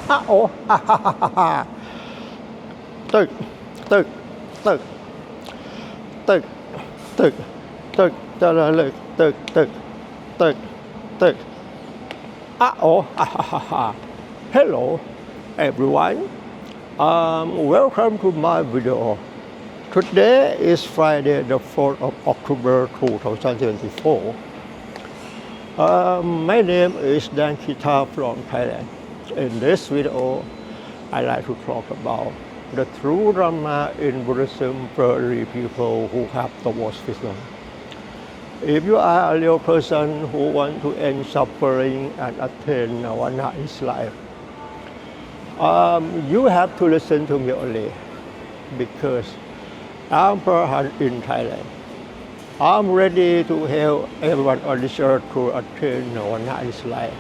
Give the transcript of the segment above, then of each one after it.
oh, ha ha ha ha ha.ตึกตึกตึกตึกตึกตึกจะระลึกตึกตึกตึกตึกoh, ha ha ha ha. Hello, everyone. Welcome to my video. Today is Friday, the 4th of October 2024. My name is Dan Kita from Thailand. In this video, I like to talk about the true Dharma in Buddhism for the people who have towards wisdom. If you are a real person who wants to end suffering and attain Nirvana in his life, you have to listen to me only, because I'm Perhan in Thailand. I'm ready to help everyone on this earth to attain Nirvana in his life.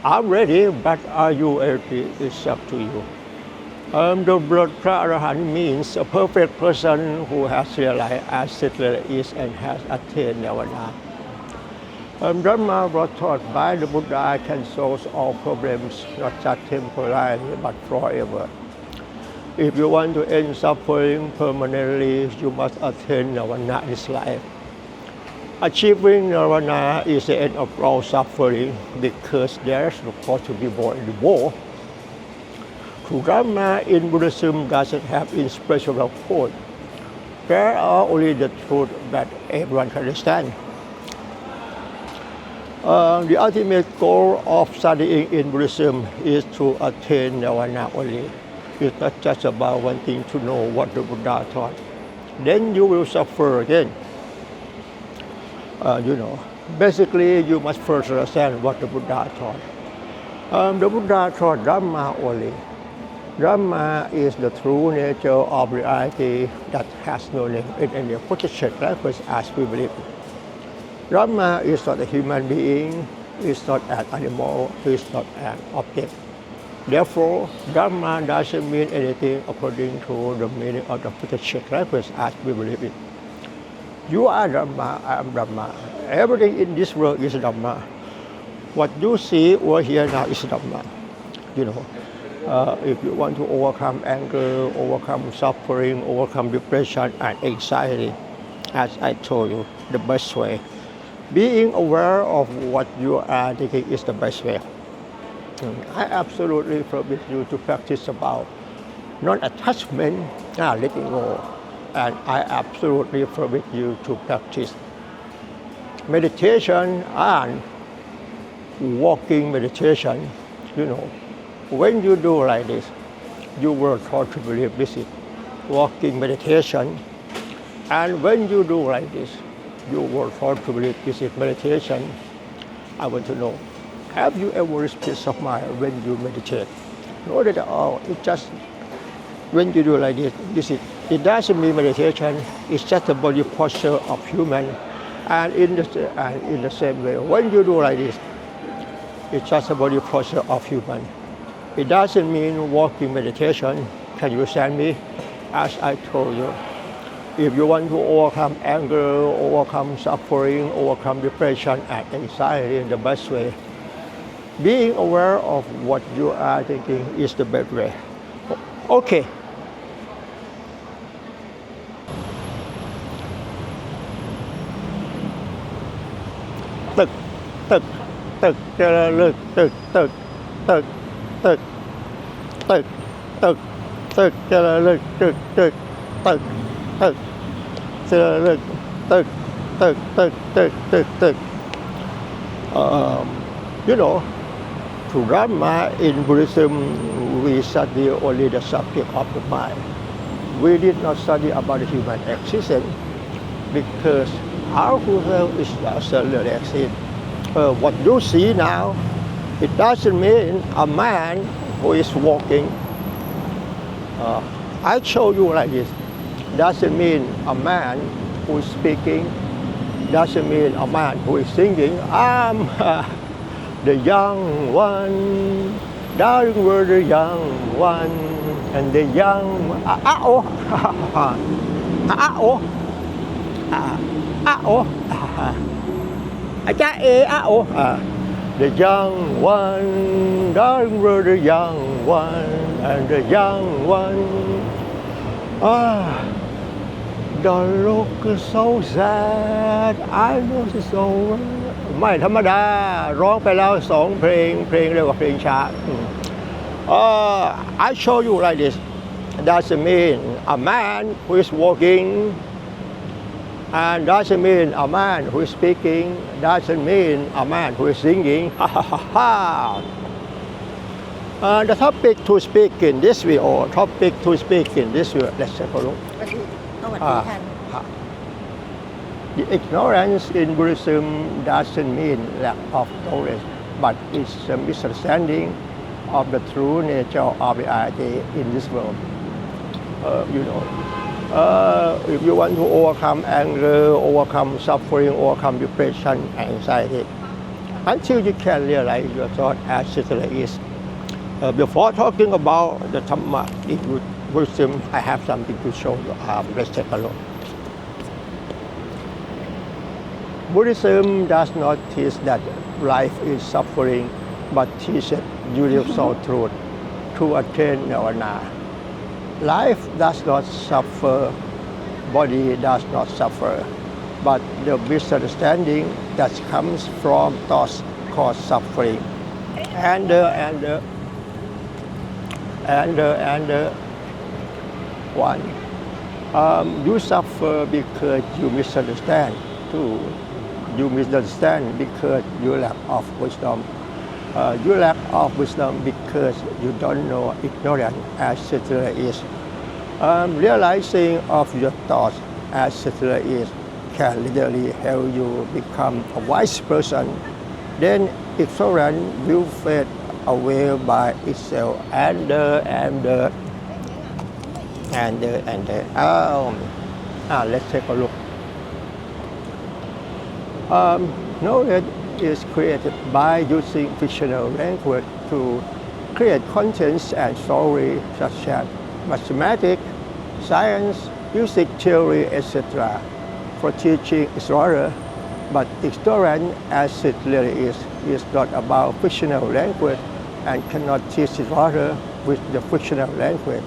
I'm ready, but are you ready? It's up to you. The word Prarahant means a perfect person who has realized as it really is and has attained Nirvana. Dharma was taught by the Buddha can solve all problems, not just temporarily, but forever. If you want to end suffering permanently, you must attain Nirvana in this life. Achieving Nirvana is the end of all suffering, because there is no cause to be born in the world. True Dharma in Buddhism doesn't have inspirational quote. There are only the truth that everyone can understand. The ultimate goal of studying in Buddhism is to attain Nirvana only. It's not just about wanting to know what the Buddha taught. Then you will suffer again. Basically you must first understand what the Buddha taught. The Buddha taught Dharma only. Dharma is the true nature of reality that has no name in any Buddhist language as we believe it. Dharma is not a human being, it's not an animal, it's not an object. Therefore, Dharma doesn't mean anything according to the meaning of the Buddhist language as we believe it. You are Dharma, I am Dharma. Everything in this world is Dharma. What you see or hear now is Dharma. If you want to overcome anger, overcome suffering, overcome depression and anxiety, as I told you, the best way. Being aware of what you are thinking is the best way. I absolutely forbid you to practice about non-attachment, letting go. And I absolutely forbid you to practice meditation and walking meditation. When you do like this, you will taught to believe this is walking meditation. And when you do like this, you will taught to believe this is meditation. I want to know, have you ever reached peace of mind when you meditate? Not at all. It's just when you do like this, it doesn't mean meditation. It's just a body posture of human. And in the same way, when you do like this, it's just a body posture of human. It doesn't mean walking meditation. Can you understand me? As I told you, if you want to overcome anger, overcome suffering, overcome depression and anxiety, the best way, being aware of what you are thinking is the best way. Okay.ตึกตึกตึกจะระลึกตึกตึกตึกตึกตึกตึกตึกจะระลึกตึกตึกตึกตึกจะระลึกตึกตึกตึกตึกตึกตึกthrough Dharma in Buddhism, we study only the subject of the mind. We did not study about the human existence, because our world is absolutely exist. What you see now, it doesn't mean a man who is walking. I show you like this. Doesn't mean a man who is speaking. Doesn't mean a man who is singing. I'm the young one, darling were the young one, and the young the young one, darling were the young one and the young one. Don't look so sad. I know it's over. ไม่ธรรมดาร้องไปแล้ว2 เพลงเร็วกว่าเพลงช้า I show you like this. Doesn't mean a man who is walking, and doesn't mean a man who is speaking, doesn't mean a man who is singing. The topic to speak in this video, let's take a look. The ignorance in Buddhism doesn't mean lack of knowledge, but it's a misunderstanding of the true nature of reality in this world. If you want to overcome anger, overcome suffering, overcome depression and anxiety, until you can realize your thought as it really is. Before talking about the Dhamma in Buddhism, I have something to show you. Let's take a look. Buddhism does not teach that life is suffering, but teaches universal truth to attain Nirvana. Life does not suffer, body does not suffer, but the misunderstanding that comes from thoughts cause suffering. One, you suffer because you misunderstand. Two, you misunderstand because you lack of wisdom. You lack of wisdom because you don't know ignorance as it really is. Realizing of your thoughts as it really is can literally help you become a wise person. Then ignorance will fade away by itself. Let's take a look. Knowledge is created by using fictional language to create contents and stories such as mathematics, science, music theory, etc. for teaching Israel, but ignorance as it really is not about fictional language and cannot teach Israel with the fictional language.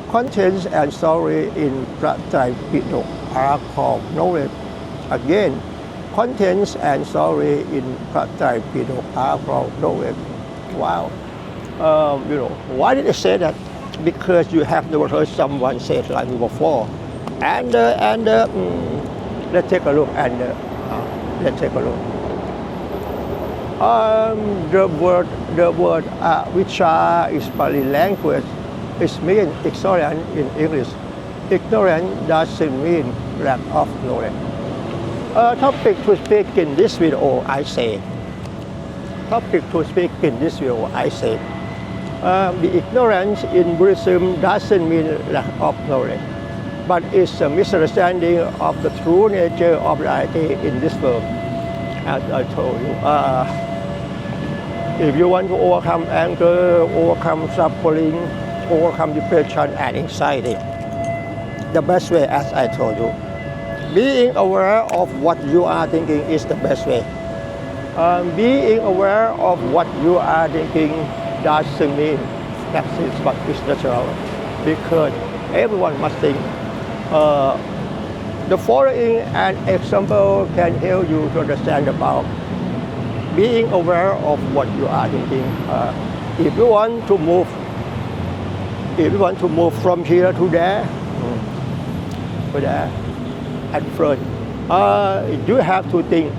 Contents and stories in Avidya are called knowledge. Again, contents and story in Avidya are called knowledge. Wow. Why did I say that? Because you have never heard someone say it like before. Let's take a look. The word Avidyā is Pali language. It means ignorance in English. Ignorance doesn't mean lack of knowledge. Topic to speak in this video, I say. The ignorance in Buddhism doesn't mean lack of knowledge, but it's a misunderstanding of the true nature of reality in this world. As I told you, if you want to overcome anger, overcome suffering, overcome depression and anxiety, the best way, as I told you, being aware of what you are thinking is the best way. Being aware of what you are thinking doesn't mean that it's what is natural, because everyone must think. The following an example can help you to understand about being aware of what you are thinking. If you want to move from here to there, at first, you have to think.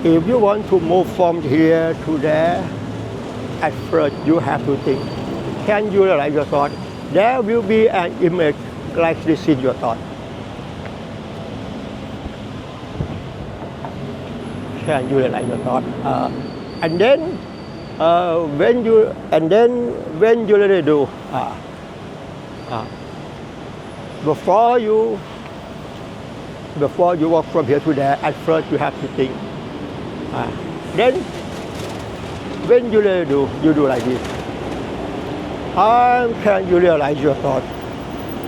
If you want to move from here to there, at first you have to think. Can you realize your thought? There will be an image like this in your thought. Can you realize your thought? And then when you really do, before you walk from here to there, at first you have to think. Then when you really do, you do like this. Can you realize your thought?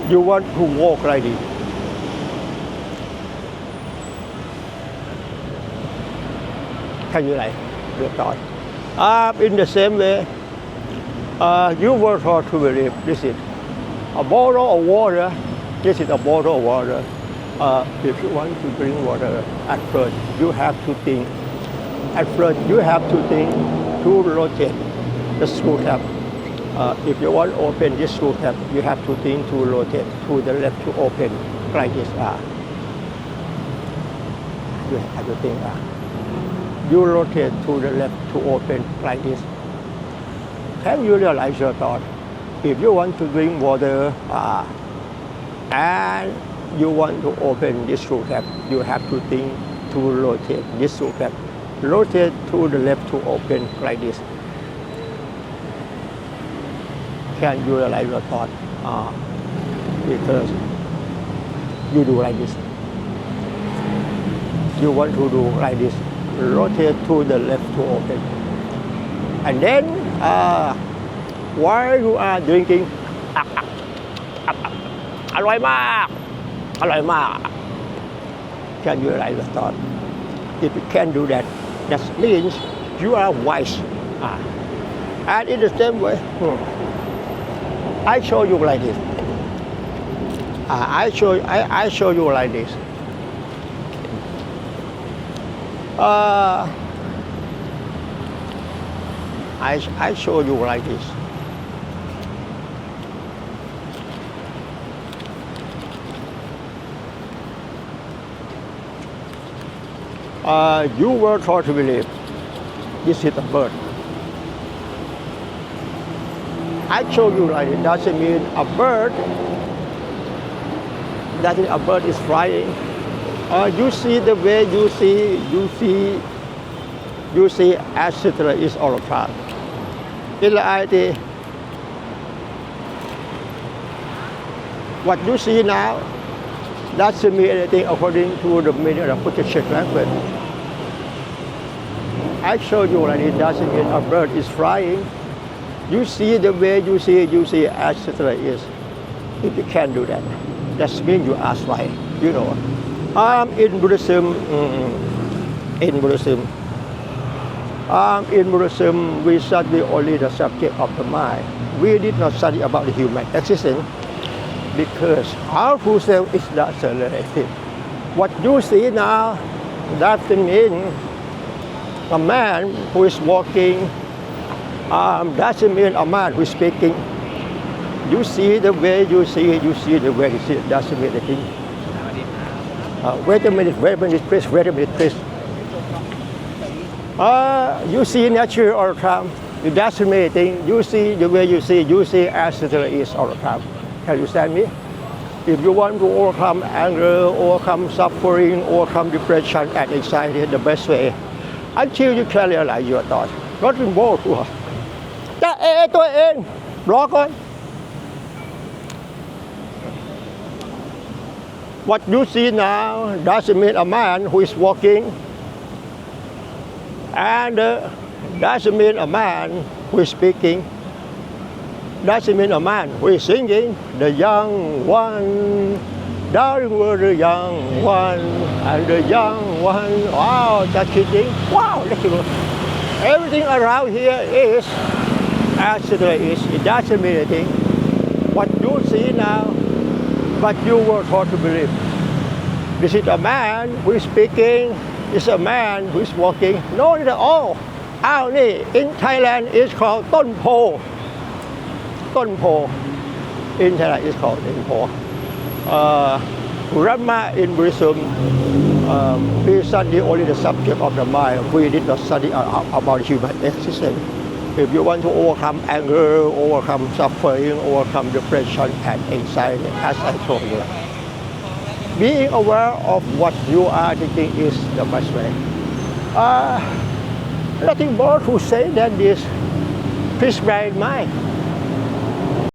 You want to walk like this. Can you realize your thought? In the same way, you were taught to believe this is a bottle of water. This is a bottle of water. If you want to drink water, at first you have to think. At first you have to think to rotate the screw cap. If you want to open this screw cap, you have to think to rotate to the left to open like this. You have to think. You rotate to the left to open like this. Can you realize your thought? If you want to drink water and you want to open this screw cap, you have to think to rotate this screw cap. Rotate to the left to open like this. Can you realize your thought? Because you do like this. You want to do like this. Rotate to the left to open. And then while you are drinking, อร่อยมากอร่อยมาก Can you realize your thought? If you can do that, that means you are wise. And in the same way, I show you like this. I show you like this. I show you like this. You were taught to believe this is a bird. I show you like it. Doesn't mean a bird. That is, a bird is flying. You see the way you see etc. is all the time. In reality, what you see now doesn't mean anything according to the meaning of the Buddhist language. I show you that it doesn't mean a bird is flying. You see the way you see etc. is. If you can do that, that means you are flying. You know. In Buddhism, we study only the subject of the mind. We did not study about the human existence because our full self is not relative. What you see now doesn't mean a man who is walking, doesn't mean a man who is speaking. You see the way you see the way you see it, doesn't mean anything. Wait a minute, please. You see nature all the time. It doesn't mean anything. You see the way you see as it is all the time. Can you understand me? If you want to overcome anger, overcome suffering, overcome depression and anxiety, the best way, until you can realize your thoughts. Not involved to her. จะตัวเองรอก่อน What you see now doesn't mean a man who is walking, and doesn't mean a man who is speaking, doesn't mean a man who is singing. The young one, darling were the young one, and the young one, wow, just kidding, wow, that's good. Everything around here is as it is. It doesn't mean anything. What you see now, but you were taught to believe. This is a man who is speaking, this is a man who is walking. No, not at all. In Thailand it's called ต้นโพ ต้นโพ In Thailand it's called ต้นโพ. Rama in Buddhism, we study only the subject of the mind. We did not study about human existence. If you want to overcome anger, overcome suffering, overcome depression and anxiety, as I told you, being aware of what you are thinking is the best way. Nothing more to say than this peace mind.